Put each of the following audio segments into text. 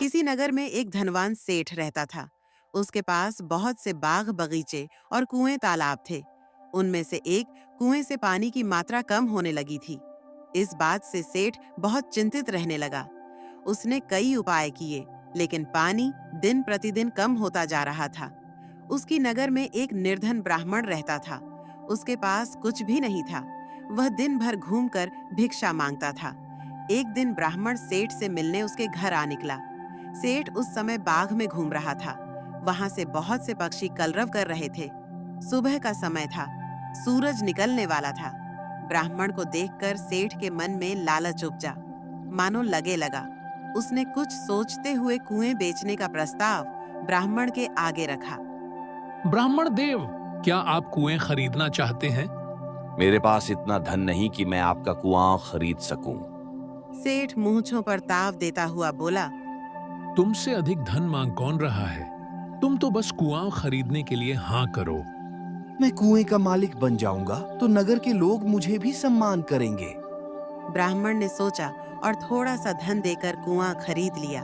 किसी नगर में एक धनवान सेठ रहता था। उसके पास बहुत से बाग बगीचे और कुएं तालाब थे। उनमें से एक कुएं से पानी की मात्रा कम होने लगी थी। इस बात से सेठ बहुत चिंतित रहने लगा। उसने कई उपाय किए, लेकिन पानी दिन प्रतिदिन कम होता जा रहा था। उसकी नगर में एक निर्धन ब्राह्मण रहता था। उसके पास कुछ भी नहीं था। वह दिन भर घूमकर भिक्षा मांगता था। एक दिन ब्राह्मण सेठ से मिलने उसके घर आ निकला। सेठ उस समय बाग में घूम रहा था। वहां से बहुत से पक्षी कलरव कर रहे थे। सुबह का समय था, सूरज निकलने वाला था। ब्राह्मण को देखकर सेठ के मन में लालच उपजा, मानो लगे लगा। उसने कुछ सोचते हुए कुएं बेचने का प्रस्ताव ब्राह्मण के आगे रखा। ब्राह्मण देव, क्या आप कुएं खरीदना चाहते हैं? मेरे पास इतना धन नहीं कि मैं आपका कुआं खरीद सकूं। सेठ मूंछों पर ताव देता हुआ बोला, तुमसे अधिक धन मांग कौन रहा है? तुम तो बस कुआं खरीदने के लिए हाँ करो। मैं कुएं का मालिक बन जाऊंगा तो नगर के लोग मुझे भी सम्मान करेंगे। ब्राह्मण ने सोचा और थोड़ा सा धन देकर कुआं खरीद लिया।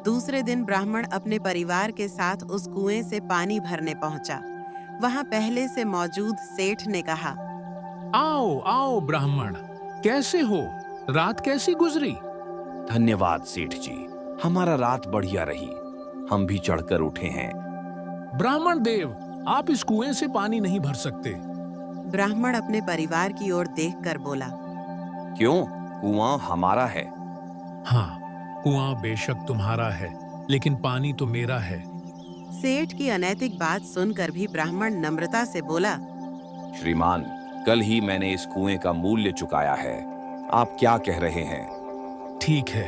दूसरे दिन ब्राह्मण अपने परिवार के साथ उस कुएं से पानी भरने पहुंचा। वहां पहले से मौजूद सेठ ने कहा, आओ आओ ब्राह्मण, कैसे हो? रात कैसी गुजरी? धन्यवाद सेठ जी, हमारा रात बढ़िया रही। हम भी चढ़कर उठे हैं। ब्राह्मण देव, आप इस कुएं से पानी नहीं भर सकते। ब्राह्मण अपने परिवार की ओर देखकर बोला, क्यों? कुआं हमारा है। हाँ, कुआं बेशक तुम्हारा है, लेकिन पानी तो मेरा है। सेठ की अनैतिक बात सुनकर भी ब्राह्मण नम्रता से बोला, श्रीमान, कल ही मैंने इस कुएं का मूल्य चुकाया है। आप क्या कह रहे हैं? ठीक है,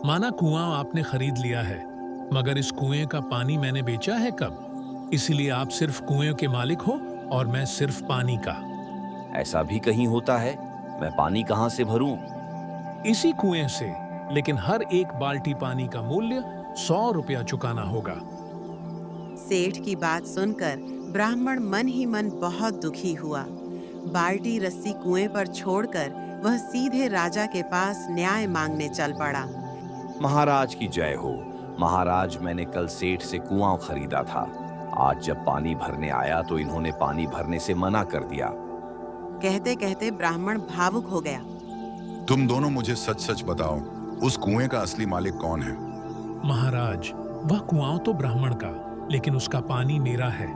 माना कुआं आपने खरीद लिया है, मगर इस कुएं का पानी मैंने बेचा है कब? इसलिए आप सिर्फ कुएं के मालिक हो और मैं सिर्फ पानी का। ऐसा भी कहीं होता है? मैं पानी कहां से भरूं? इसी कुएं से, लेकिन हर एक बाल्टी पानी का मूल्य 100 रुपया चुकाना होगा। सेठ की बात सुनकर ब्राह्मण मन ही मन बहुत दुखी हुआ। बाल्टी रस्सी कुएं पर छोड़कर वह सीधे राजा के पास न्याय मांगने चल पड़ा। महाराज की जय हो। महाराज, मैंने कल सेठ से कुआं खरीदा था। आज जब पानी भरने आया तो इन्होंने पानी भरने से मना कर दिया। कहते कहते ब्राह्मण भावुक हो गया। तुम दोनों मुझे सच सच बताओ, उस कुएं का असली मालिक कौन है? महाराज, वह कुआं तो ब्राह्मण का, लेकिन उसका पानी मेरा है।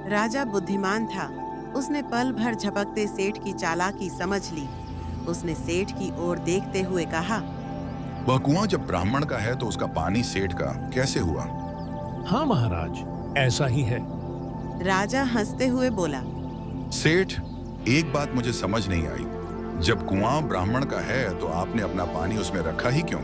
राजा बुद्धिमान था। उसने पल भर झपकते सेठ की चालाकी समझ ली। उसने सेठ की ओर देखते हुए कहा, वह कुआं जब ब्राह्मण का है तो उसका पानी सेठ का कैसे हुआ? हाँ महाराज, ऐसा ही है। राजा हंसते हुए बोला, सेठ, एक बात मुझे समझ नहीं आई। जब कुआं ब्राह्मण का है तो आपने अपना पानी उसमें रखा ही क्यों?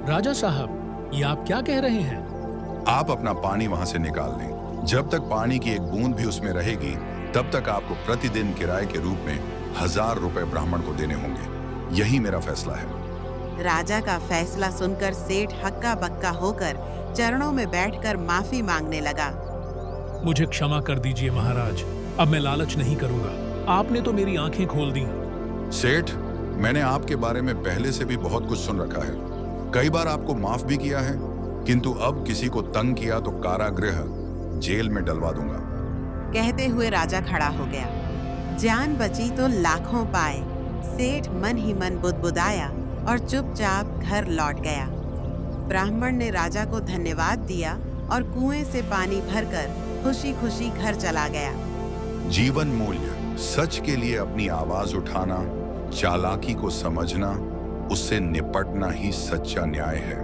राजा साहब, ये आप क्या कह रहे हैं? आप अपना पानी वहां से निकाल लें। जब तक पानी की एक बूंद भी उसमें रहेगी, तब तक आपको प्रतिदिन किराए के रूप में 1000 रुपए ब्राह्मण को देने होंगे। यही मेरा फैसला है। राजा का फैसला सुनकर सेठ हक्का बक्का होकर चरणों में बैठकर माफी मांगने लगा। मुझे क्षमा कर दीजिए महाराज, अब मैं लालच नहीं करूंगा। आपने तो मेरी आंखें खोल दी। सेठ, मैंने आपके बारे में पहले से भी बहुत कुछ सुन रखा है। कई बार आपको माफ भी किया है, किंतु अब किसी को तंग किया तो कारागृह, जेल में डलवा दूंगा। कहते हुए राजा खड़ा हो गया। जान बची तो लाखों पाए। सेठ मन ही मन बुदबुदाया और चुपचाप घर लौट गया। ब्राह्मण ने राजा को धन्यवाद दिया और कुएं से पानी भरकर खुशी खुशी घर चला गया। जीवन मूल्य: सच के लिए अपनी आवाज उठाना, चालाकी को समझना, उससे निपटना ही सच्चा न्याय है।